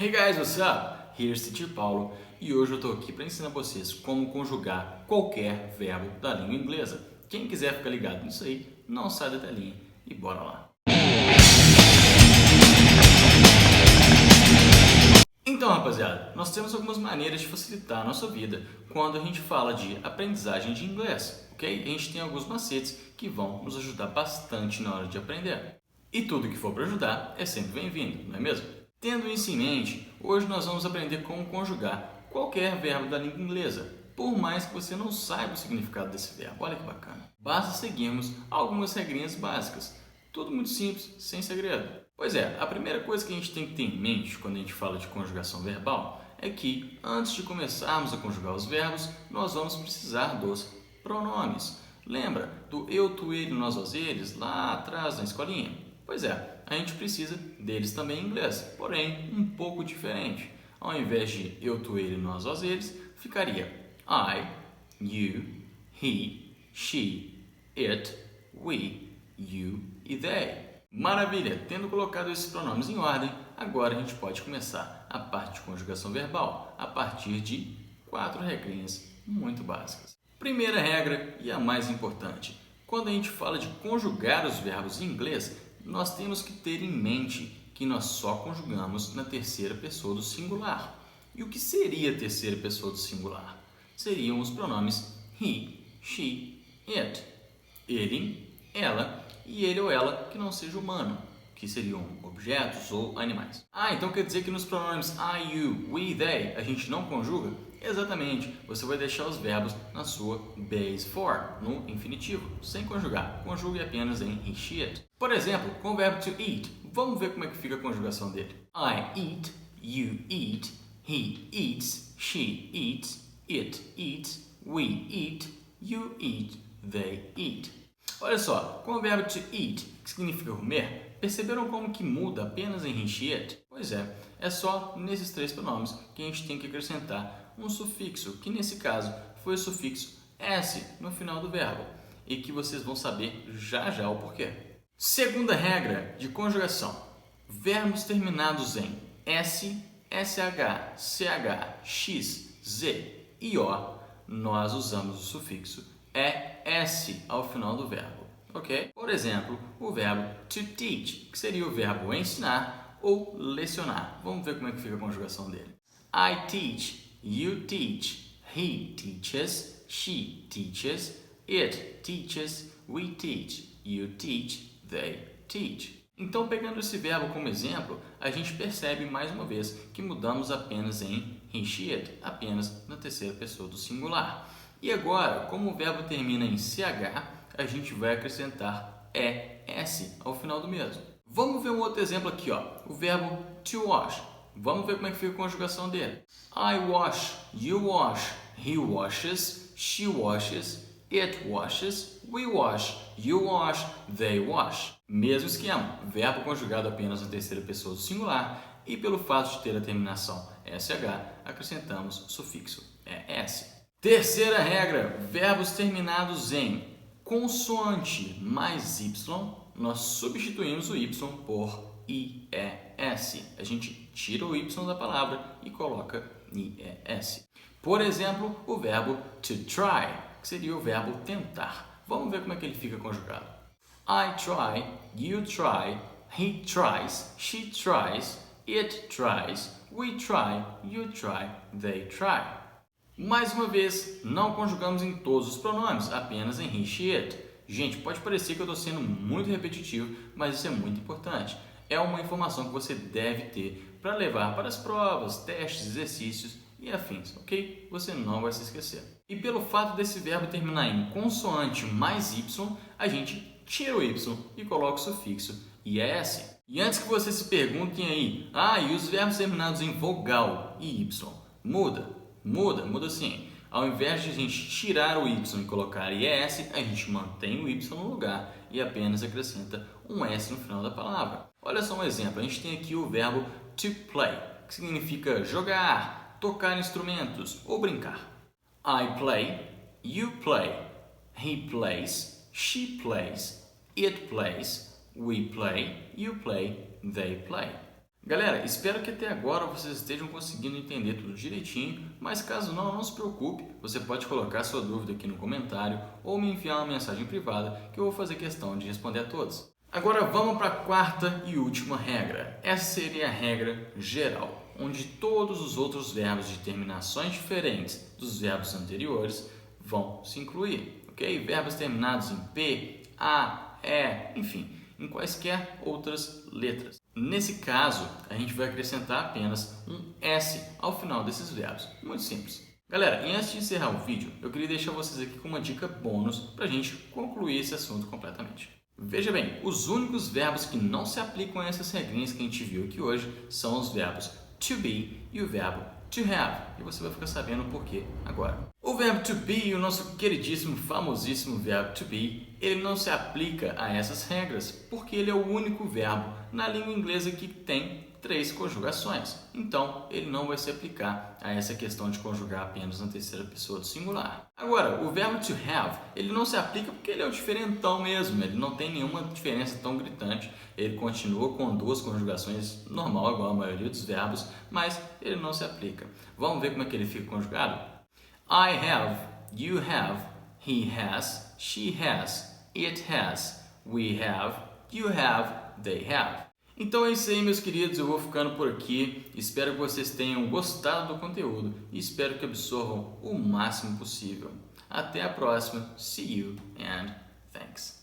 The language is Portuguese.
Hey guys, what's up? Here's Teacher Paulo e hoje eu estou aqui para ensinar vocês como conjugar qualquer verbo da língua inglesa. Quem quiser ficar ligado nisso aí, não sai da telinha e bora lá. Então, rapaziada, nós temos algumas maneiras de facilitar a nossa vida quando a gente fala de aprendizagem de inglês, ok? A gente tem alguns macetes que vão nos ajudar bastante na hora de aprender. E tudo que for para ajudar é sempre bem-vindo, não é mesmo? Tendo isso em mente, hoje nós vamos aprender como conjugar qualquer verbo da língua inglesa, por mais que você não saiba o significado desse verbo. Olha que bacana. Basta seguirmos algumas regrinhas básicas. Tudo muito simples, sem segredo. Pois é, a primeira coisa que a gente tem que ter em mente quando a gente fala de conjugação verbal é que, antes de começarmos a conjugar os verbos, nós vamos precisar dos pronomes. Lembra do eu, tu, ele, nós, vós, eles, lá atrás na escolinha? Pois é, a gente precisa deles também em inglês, porém um pouco diferente. Ao invés de eu, tu, ele, nós, vós, eles, ficaria I, you, he, she, it, we, you e they. Maravilha! Tendo colocado esses pronomes em ordem, agora a gente pode começar a parte de conjugação verbal a partir de 4 regrinhas muito básicas. Primeira regra e a mais importante: quando a gente fala de conjugar os verbos em inglês, nós temos que ter em mente que nós só conjugamos na terceira pessoa do singular. E o que seria a terceira pessoa do singular? Seriam os pronomes he, she, it. Ele, ela e ele ou ela que não seja humano, que seriam objetos ou animais. Então quer dizer que nos pronomes I, you, we, they a gente não conjuga? Exatamente, você vai deixar os verbos na sua base form, no infinitivo, sem conjugar. Conjugue apenas em he, she, it. Por exemplo, com o verbo to eat, vamos ver como é que fica a conjugação dele. I eat, you eat, he eats, she eats, it eats, we eat, you eat, they eat. Olha só, com o verbo to eat, que significa comer, perceberam como que muda apenas em he, she, it? Pois é só nesses 3 pronomes que a gente tem que acrescentar um sufixo, que nesse caso foi o sufixo s no final do verbo, e que vocês vão saber já já o porquê. Segunda regra de conjugação: verbos terminados em s, sh, ch, x, z e o, nós usamos o sufixo es ao final do verbo, ok? Por exemplo, o verbo to teach, que seria o verbo ensinar ou lecionar. Vamos ver como é que fica a conjugação dele. I teach, you teach, he teaches, she teaches, it teaches, we teach, you teach, they teach. Então, pegando esse verbo como exemplo, a gente percebe mais uma vez que mudamos apenas em he, she, it, apenas na terceira pessoa do singular. E agora, como o verbo termina em ch, a gente vai acrescentar es ao final do mesmo. Vamos ver um outro exemplo aqui, ó. O verbo to wash. Vamos ver como é que fica a conjugação dele. I wash, you wash, he washes, she washes, it washes, we wash, you wash, they wash. Mesmo esquema, verbo conjugado apenas na terceira pessoa do singular e pelo fato de ter a terminação sh, acrescentamos o sufixo es. Terceira regra, verbos terminados em consoante mais y, nós substituímos o y por ies. A gente tira o y da palavra e coloca ies. Por exemplo, o verbo to try, que seria o verbo tentar. Vamos ver como é que ele fica conjugado. I try, you try, he tries, she tries, it tries, we try, you try, they try. Mais uma vez, não conjugamos em todos os pronomes, apenas em he, she, it. Gente, pode parecer que eu estou sendo muito repetitivo, mas isso é muito importante. É uma informação que você deve ter para levar para as provas, testes, exercícios e afins, ok? Você não vai se esquecer. E pelo fato desse verbo terminar em consoante mais y, a gente tira o y e coloca o sufixo ies. E antes que vocês se perguntem aí, e os verbos terminados em vogal e y? Muda sim. Ao invés de a gente tirar o y e colocar ies, a gente mantém o y no lugar e apenas acrescenta um s no final da palavra. Olha só um exemplo, a gente tem aqui o verbo to play, que significa jogar, tocar instrumentos ou brincar. I play, you play, he plays, she plays, it plays, we play, you play, they play. Galera, espero que até agora vocês estejam conseguindo entender tudo direitinho, mas caso não se preocupe, você pode colocar sua dúvida aqui no comentário ou me enviar uma mensagem privada que eu vou fazer questão de responder a todos. Agora vamos para a quarta e última regra. Essa seria a regra geral, onde todos os outros verbos de terminações diferentes dos verbos anteriores vão se incluir, ok? Verbos terminados em P, A, E, enfim, em quaisquer outras letras. Nesse caso, a gente vai acrescentar apenas um S ao final desses verbos. Muito simples. Galera, e antes de encerrar o vídeo, eu queria deixar vocês aqui com uma dica bônus para a gente concluir esse assunto completamente. Veja bem, os únicos verbos que não se aplicam a essas regrinhas que a gente viu aqui hoje são os verbos to be e o verbo to have. E você vai ficar sabendo o porquê agora. O verbo to be, o nosso queridíssimo, famosíssimo verbo to be, ele não se aplica a essas regras, porque ele é o único verbo na língua inglesa que tem 3 conjugações. Então, ele não vai se aplicar a essa questão de conjugar apenas na terceira pessoa do singular. Agora, o verbo to have, ele não se aplica porque ele é o diferentão mesmo, ele não tem nenhuma diferença tão gritante. Ele continua com 2 conjugações normal, igual a maioria dos verbos, mas ele não se aplica. Vamos ver como é que ele fica conjugado? I have, you have, he has, she has, it has, we have, you have, they have. Então é isso aí, meus queridos, eu vou ficando por aqui. Espero que vocês tenham gostado do conteúdo e espero que absorvam o máximo possível. Até a próxima. See you and thanks.